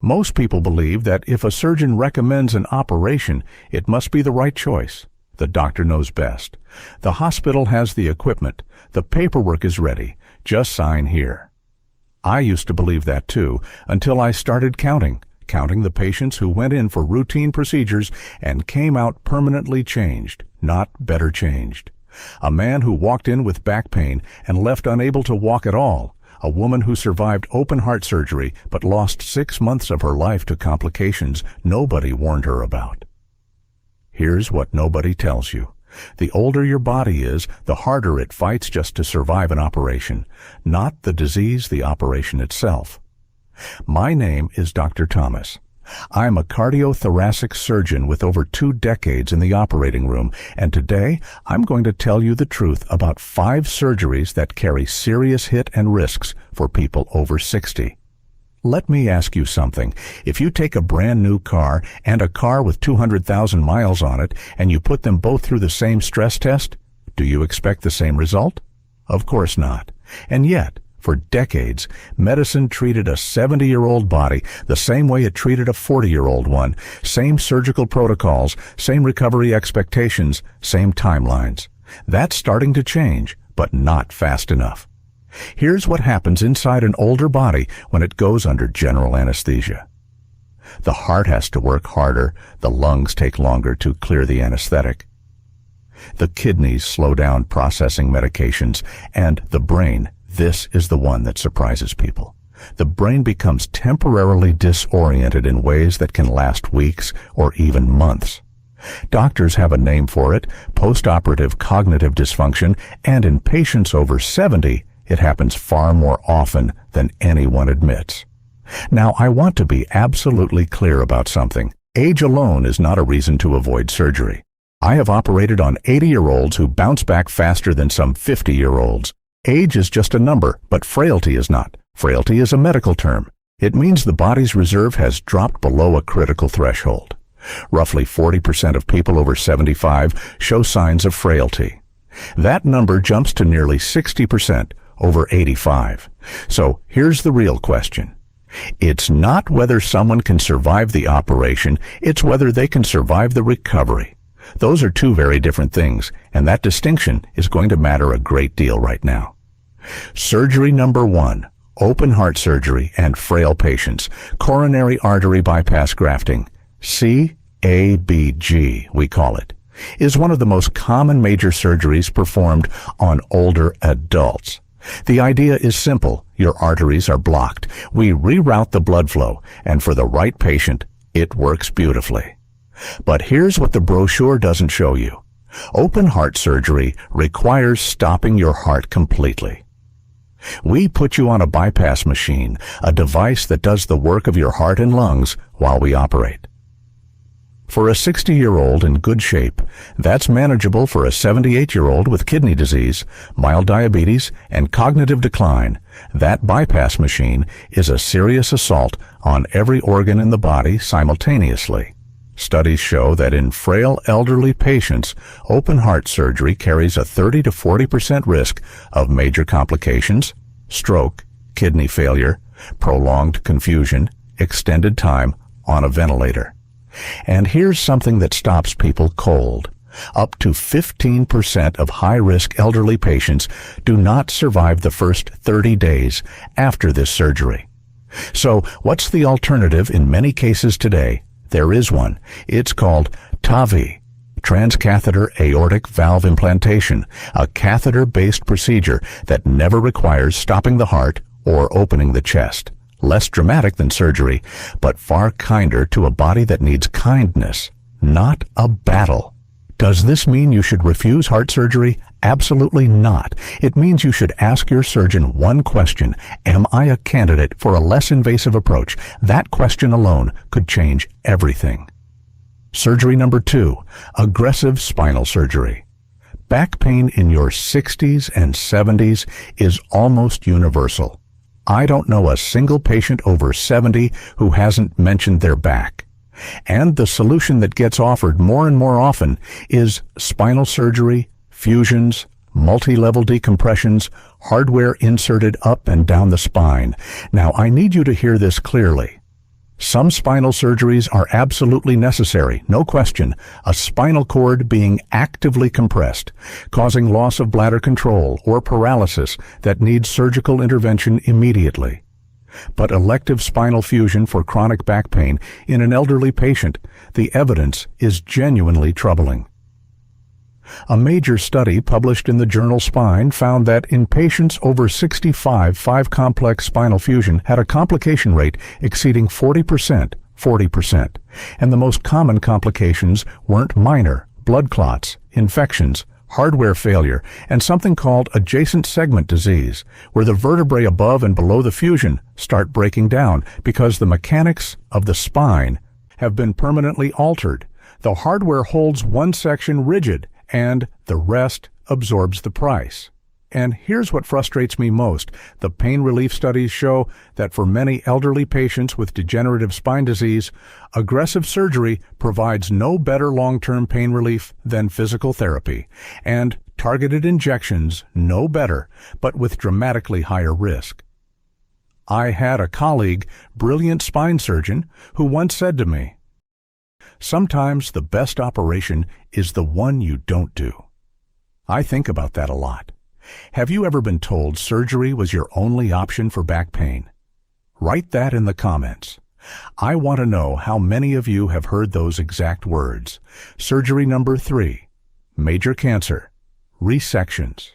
Most people believe that if a surgeon recommends an operation, it must be the right choice. The doctor knows best. The hospital has the equipment. The paperwork is ready. Just sign here. I used to believe that too, until I started counting the patients who went in for routine procedures and came out permanently changed, not better changed. A man who walked in with back pain and left unable to walk at all. A woman who survived open heart surgery but lost 6 months of her life to complications nobody warned her about. Here's what nobody tells you. The older your body is, the harder it fights just to survive an operation, not the disease, the operation itself. My name is Dr. Thomas. I'm a cardiothoracic surgeon with over 2 decades in the operating room, and today I'm going to tell you the truth about 5 surgeries that carry serious hit and risks for people over 60. Let me ask you something. If you take a brand new car and a car with 200,000 miles on it and you put them both through the same stress test, do you expect the same result? Of course not. And yet, for decades, medicine treated a 70-year-old body the same way it treated a 40-year-old one. Same surgical protocols, same recovery expectations, same timelines. That's starting to change, but not fast enough. Here's what happens inside an older body when it goes under general anesthesia. The heart has to work harder, the lungs take longer to clear the anesthetic. The kidneys slow down processing medications, and the brain, this is the one that surprises people. The brain becomes temporarily disoriented in ways that can last weeks or even months. Doctors have a name for it, postoperative cognitive dysfunction, and in patients over 70, it happens far more often than anyone admits. Now, I want to be absolutely clear about something. Age alone is not a reason to avoid surgery. I have operated on 80-year-olds who bounce back faster than some 50-year-olds. Age is just a number, but frailty is not. Frailty is a medical term. It means the body's reserve has dropped below a critical threshold. Roughly 40% of people over 75 show signs of frailty. That number jumps to nearly 60% over 85. So here's the real question. It's not whether someone can survive the operation, it's whether they can survive the recovery. Those are 2 very different things, and that distinction is going to matter a great deal right now. Surgery number 1, open heart surgery and frail patients, coronary artery bypass grafting, CABG we call it, is one of the most common major surgeries performed on older adults. The idea is simple. Your arteries are blocked. We reroute the blood flow, and for the right patient, it works beautifully. But here's what the brochure doesn't show you. Open heart surgery requires stopping your heart completely. We put you on a bypass machine, a device that does the work of your heart and lungs while we operate. For a 60-year-old in good shape, that's manageable for a 78-year-old with kidney disease, mild diabetes, and cognitive decline. That bypass machine is a serious assault on every organ in the body simultaneously. Studies show that in frail elderly patients, open heart surgery carries a 30 to 40% risk of major complications, stroke, kidney failure, prolonged confusion, extended time on a ventilator. And here's something that stops people cold. Up to 15% of high-risk elderly patients do not survive the first 30 days after this surgery. So what's the alternative in many cases today? There is one. It's called TAVI, transcatheter aortic valve implantation, a catheter-based procedure that never requires stopping the heart or opening the chest. Less dramatic than surgery, but far kinder to a body that needs kindness, not a battle. Does this mean you should refuse heart surgery? Absolutely not. It means you should ask your surgeon one question: am I a candidate for a less invasive approach? That question alone could change everything. Surgery number 2, aggressive spinal surgery. Back pain in your 60s and 70s is almost universal. I don't know a single patient over 70 who hasn't mentioned their back. And the solution that gets offered more and more often is spinal surgery, fusions, multi-level decompressions, hardware inserted up and down the spine. Now, I need you to hear this clearly. Some spinal surgeries are absolutely necessary, no question, a spinal cord being actively compressed, causing loss of bladder control or paralysis that needs surgical intervention immediately. But elective spinal fusion for chronic back pain in an elderly patient, the evidence is genuinely troubling. A major study published in the journal Spine found that in patients over 65, 5-complex spinal fusion had a complication rate exceeding 40%, and the most common complications weren't minor: blood clots, infections, hardware failure, and something called adjacent segment disease, where the vertebrae above and below the fusion start breaking down because the mechanics of the spine have been permanently altered. The hardware holds one section rigid, and the rest absorbs the price. And here's what frustrates me most. The pain relief studies show that for many elderly patients with degenerative spine disease, aggressive surgery provides no better long-term pain relief than physical therapy, and targeted injections no better, but with dramatically higher risk. I had a colleague, brilliant spine surgeon, who once said to me, "Sometimes the best operation is the one you don't do." I think about that a lot. Have you ever been told surgery was your only option for back pain? Write that in the comments. I want to know how many of you have heard those exact words. Surgery number 3, major cancer, resections.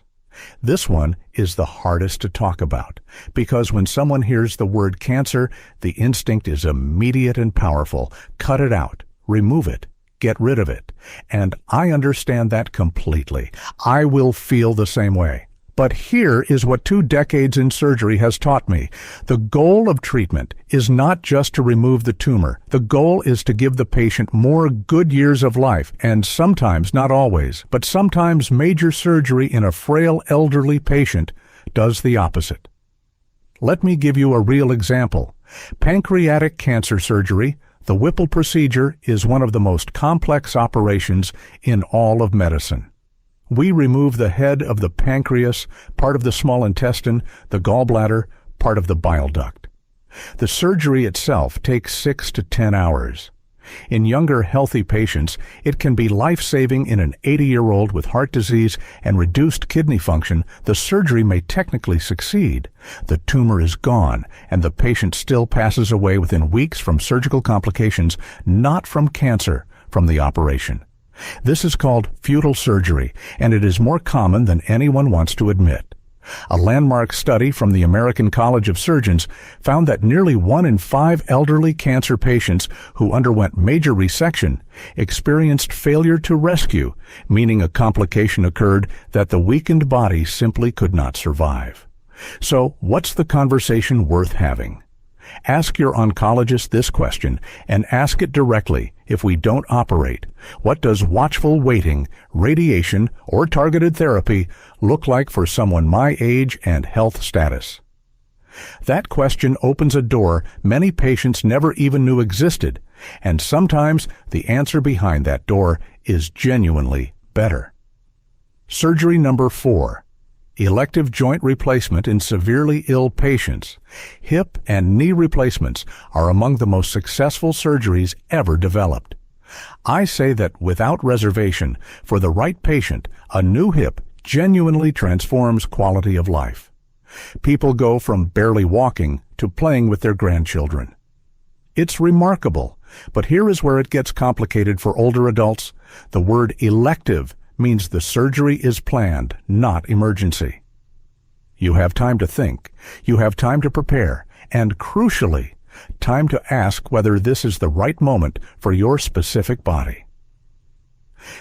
This one is the hardest to talk about because when someone hears the word cancer, the instinct is immediate and powerful. Cut it out. Remove it. Get rid of it. And I understand that completely. I will feel the same way. But here is what 2 decades in surgery has taught me. The goal of treatment is not just to remove the tumor. The goal is to give the patient more good years of life, and sometimes, not always, but sometimes major surgery in a frail elderly patient does the opposite. Let me give you a real example. Pancreatic cancer surgery. The Whipple procedure is one of the most complex operations in all of medicine. We remove the head of the pancreas, part of the small intestine, the gallbladder, part of the bile duct. The surgery itself takes 6 to 10 hours. In younger, healthy patients, it can be life-saving. In an 80-year-old with heart disease and reduced kidney function, the surgery may technically succeed. The tumor is gone, and the patient still passes away within weeks from surgical complications, not from cancer, from the operation. This is called futile surgery, and it is more common than anyone wants to admit. A landmark study from the American College of Surgeons found that nearly 1 in 5 elderly cancer patients who underwent major resection experienced failure to rescue, meaning a complication occurred that the weakened body simply could not survive. So, what's the conversation worth having? Ask your oncologist this question, and ask it directly. If we don't operate, what does watchful waiting, radiation, or targeted therapy look like for someone my age and health status? That question opens a door many patients never even knew existed, and sometimes the answer behind that door is genuinely better. Surgery number 4. Elective joint replacement in severely ill patients. Hip and knee replacements are among the most successful surgeries ever developed. I say that without reservation, for the right patient, a new hip genuinely transforms quality of life. People go from barely walking to playing with their grandchildren. It's remarkable, but here is where it gets complicated for older adults. The word elective means the surgery is planned, not emergency. You have time to think, you have time to prepare, and crucially, time to ask whether this is the right moment for your specific body.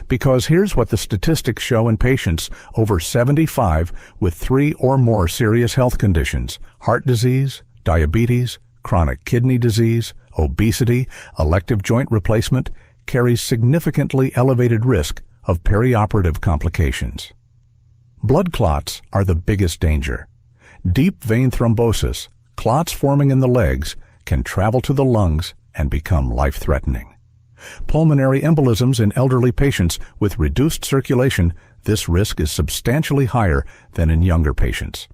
Because here's what the statistics show in patients over 75 with 3 or more serious health conditions: heart disease, diabetes, chronic kidney disease, obesity, elective joint replacement, carries significantly elevated risk of perioperative complications. Blood clots are the biggest danger. Deep vein thrombosis, clots forming in the legs, can travel to the lungs and become life-threatening. Pulmonary embolisms in elderly patients with reduced circulation, this risk is substantially higher than in younger patients.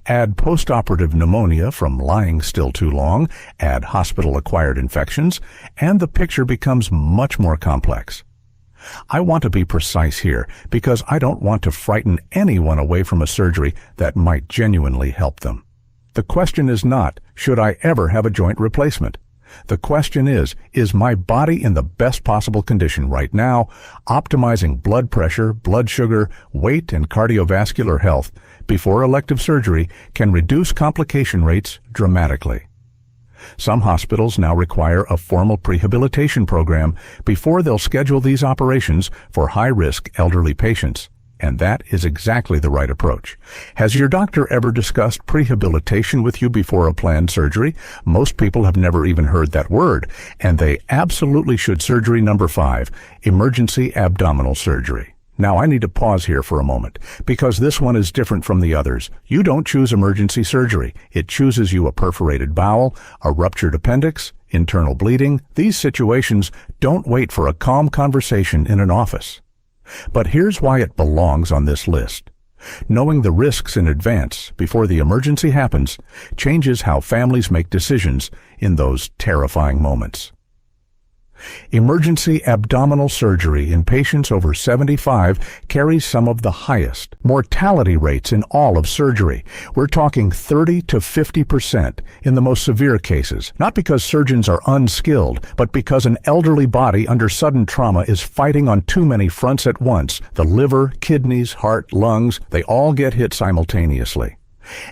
Add postoperative pneumonia from lying still too long, add hospital-acquired infections, and the picture becomes much more complex. I want to be precise here because I don't want to frighten anyone away from a surgery that might genuinely help them. The question is not, should I ever have a joint replacement? The question is my body in the best possible condition right now, optimizing blood pressure, blood sugar, weight, and cardiovascular health before elective surgery can reduce complication rates dramatically. Some hospitals now require a formal prehabilitation program before they'll schedule these operations for high-risk elderly patients. And that is exactly the right approach. Has your doctor ever discussed prehabilitation with you before a planned surgery? Most people have never even heard that word, and they absolutely should. Surgery number 5, emergency abdominal surgery. Now I need to pause here for a moment, because this one is different from the others. You don't choose emergency surgery. It chooses you a perforated bowel, a ruptured appendix, internal bleeding. These situations don't wait for a calm conversation in an office. But here's why it belongs on this list. Knowing the risks in advance before the emergency happens changes how families make decisions in those terrifying moments. Emergency abdominal surgery in patients over 75 carries some of the highest mortality rates in all of surgery. We're talking 30 to 50% in the most severe cases, not because surgeons are unskilled, but because an elderly body under sudden trauma is fighting on too many fronts at once. The liver, kidneys, heart, lungs, they all get hit simultaneously.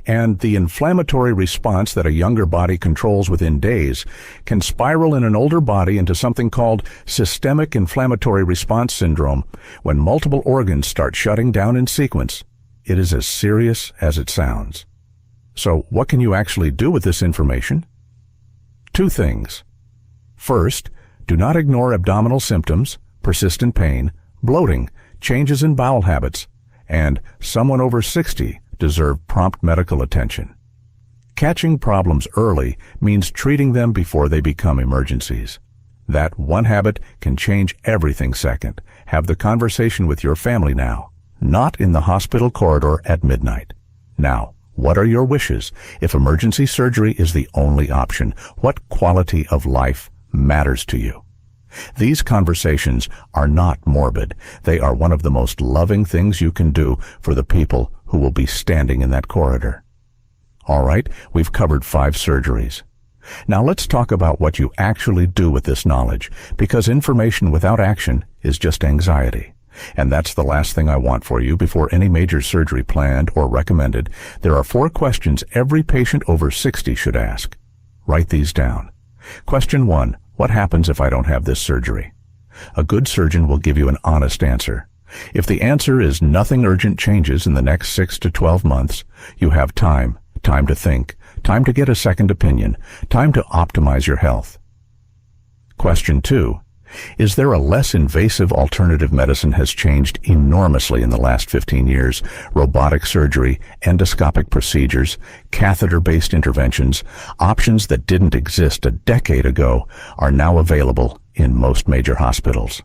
And the inflammatory response that a younger body controls within days can spiral in an older body into something called systemic inflammatory response syndrome. When multiple organs start shutting down in sequence, it is as serious as it sounds. So what can you actually do with this information? 2 things. First, do not ignore abdominal symptoms, persistent pain, bloating, changes in bowel habits, and someone over 60 deserve prompt medical attention. Catching problems early means treating them before they become emergencies. That one habit can change everything. Second, have the conversation with your family now, not in the hospital corridor at midnight. Now, what are your wishes? If emergency surgery is the only option, what quality of life matters to you? These conversations are not morbid. They are one of the most loving things you can do for the people who will be standing in that corridor. All right, we've covered 5 surgeries. Now let's talk about what you actually do with this knowledge, because information without action is just anxiety. And that's the last thing I want for you before any major surgery planned or recommended. There are 4 questions every patient over 60 should ask. Write these down. Question 1. What happens if I don't have this surgery? A good surgeon will give you an honest answer. If the answer is nothing urgent changes in the next 6 to 12 months, you have time to think, time to get a second opinion, time to optimize your health. Question 2. Is there a less invasive alternative? Medicine has changed enormously in the last 15 years. Robotic surgery, endoscopic procedures, catheter-based interventions, options that didn't exist a decade ago are now available in most major hospitals.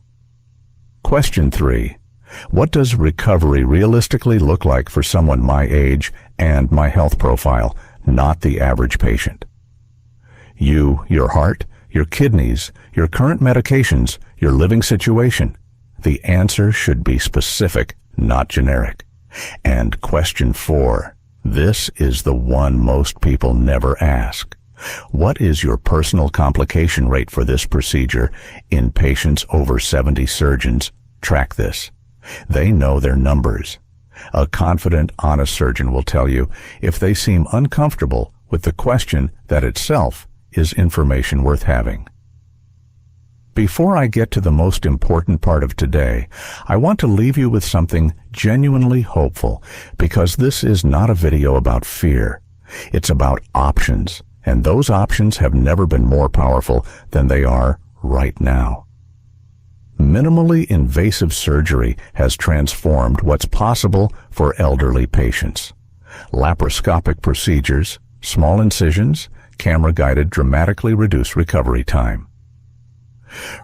Question 3. What does recovery realistically look like for someone my age and my health profile, not the average patient? You, your heart, your kidneys, your current medications, your living situation. The answer should be specific, not generic. And question 4. This is the one most people never ask. What is your personal complication rate for this procedure in patients over 70? Surgeons track this. They know their numbers. A confident, honest surgeon will tell you if they seem uncomfortable with the question that itself is information worth having. Before I get to the most important part of today, I want to leave you with something genuinely hopeful, because this is not a video about fear. It's about options, and those options have never been more powerful than they are right now. Minimally invasive surgery has transformed what's possible for elderly patients. Laparoscopic procedures, small incisions, camera-guided dramatically reduce recovery time.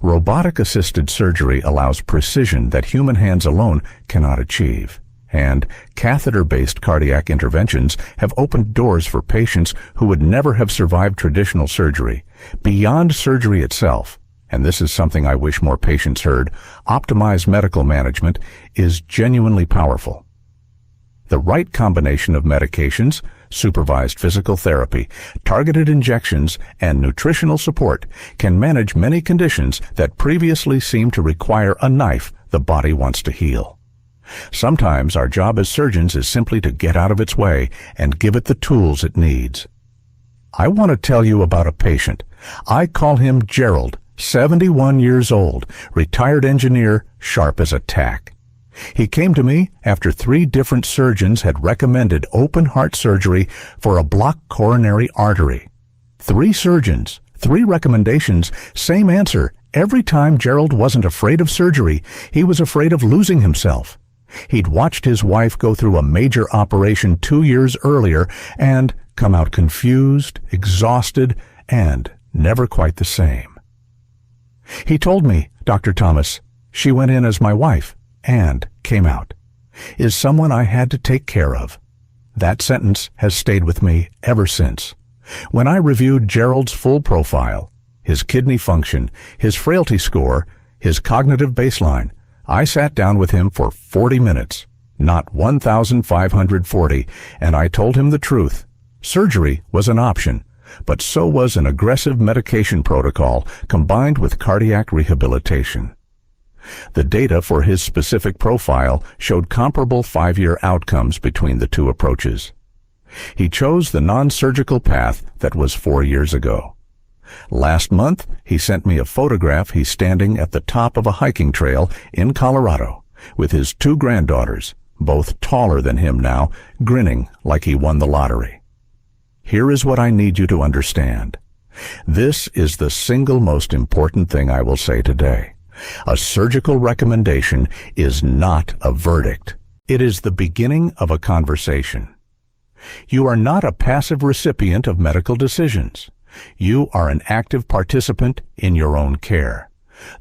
Robotic-assisted surgery allows precision that human hands alone cannot achieve. And catheter-based cardiac interventions have opened doors for patients who would never have survived traditional surgery. Beyond surgery itself, and this is something I wish more patients heard, optimized medical management is genuinely powerful. The right combination of medications, supervised physical therapy, targeted injections, and nutritional support can manage many conditions that previously seemed to require a knife the body wants to heal. Sometimes our job as surgeons is simply to get out of its way and give it the tools it needs. I want to tell you about a patient. I call him Gerald, 71 years old, retired engineer, sharp as a tack. He came to me after 3 different surgeons had recommended open heart surgery for a blocked coronary artery. 3 surgeons, 3 recommendations, same answer. Every time Gerald wasn't afraid of surgery, he was afraid of losing himself. He'd watched his wife go through a major operation 2 years earlier and come out confused, exhausted, and never quite the same. He told me, Dr. Thomas, she went in as my wife and came out, is someone I had to take care of. That sentence has stayed with me ever since. When I reviewed Gerald's full profile, his kidney function, his frailty score, his cognitive baseline, I sat down with him for 40 minutes, not 1,540, and I told him the truth. Surgery was an option, but so was an aggressive medication protocol combined with cardiac rehabilitation. The data for his specific profile showed comparable 5-year outcomes between the 2 approaches. He chose the non-surgical path that was 4 years ago. Last month, he sent me a photograph he's standing at the top of a hiking trail in Colorado with his 2 granddaughters, both taller than him now, grinning like he won the lottery. Here is what I need you to understand. This is the single most important thing I will say today. A surgical recommendation is not a verdict. It is the beginning of a conversation. You are not a passive recipient of medical decisions. You are an active participant in your own care.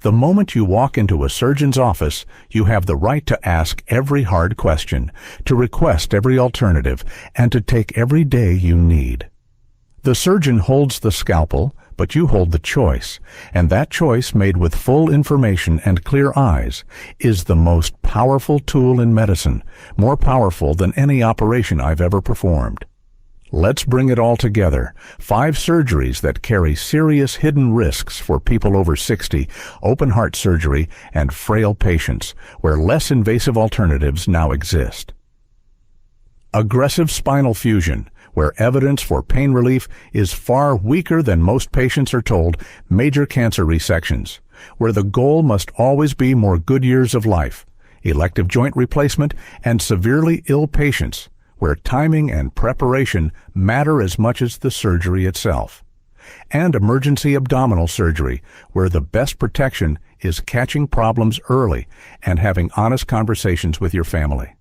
The moment you walk into a surgeon's office, you have the right to ask every hard question, to request every alternative, and to take every day you need. The surgeon holds the scalpel, but you hold the choice, and that choice, made with full information and clear eyes, is the most powerful tool in medicine, more powerful than any operation I've ever performed. Let's bring it all together. 5 surgeries that carry serious hidden risks for people over 60, open heart surgery, and frail patients, where less invasive alternatives now exist. Aggressive spinal fusion, where evidence for pain relief is far weaker than most patients are told. Major cancer resections, where the goal must always be more good years of life. Elective joint replacement, and severely ill patients, where timing and preparation matter as much as the surgery itself. And emergency abdominal surgery, where the best protection is catching problems early and having honest conversations with your family.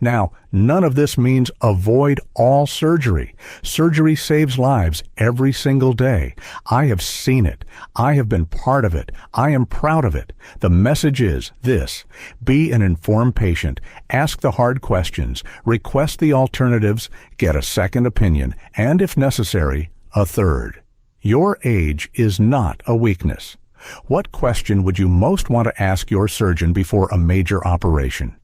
Now, none of this means avoid all surgery. Surgery saves lives every single day. I have seen it. I have been part of it. I am proud of it. The message is this: be an informed patient, ask the hard questions, request the alternatives, get a second opinion, and if necessary, a third. Your age is not a weakness. What question would you most want to ask your surgeon before a major operation?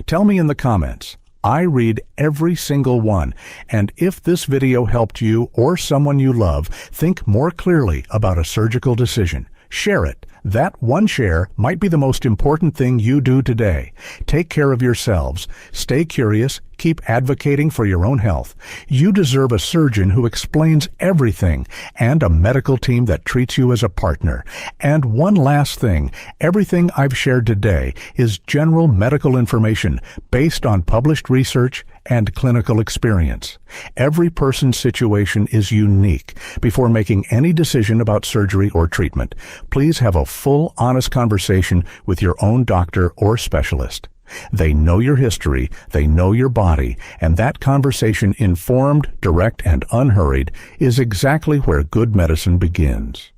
Tell me in the comments. I read every single one, and if this video helped you or someone you love think more clearly about a surgical decision, share it. That one share might be the most important thing you do today. Take care of yourselves. Stay curious. Keep advocating for your own health. You deserve a surgeon who explains everything and a medical team that treats you as a partner. And one last thing, everything I've shared today is general medical information based on published research and clinical experience. Every person's situation is unique. Before making any decision about surgery or treatment, please have a full, honest conversation with your own doctor or specialist. They know your history, they know your body, and that conversation, informed, direct, and unhurried, is exactly where good medicine begins.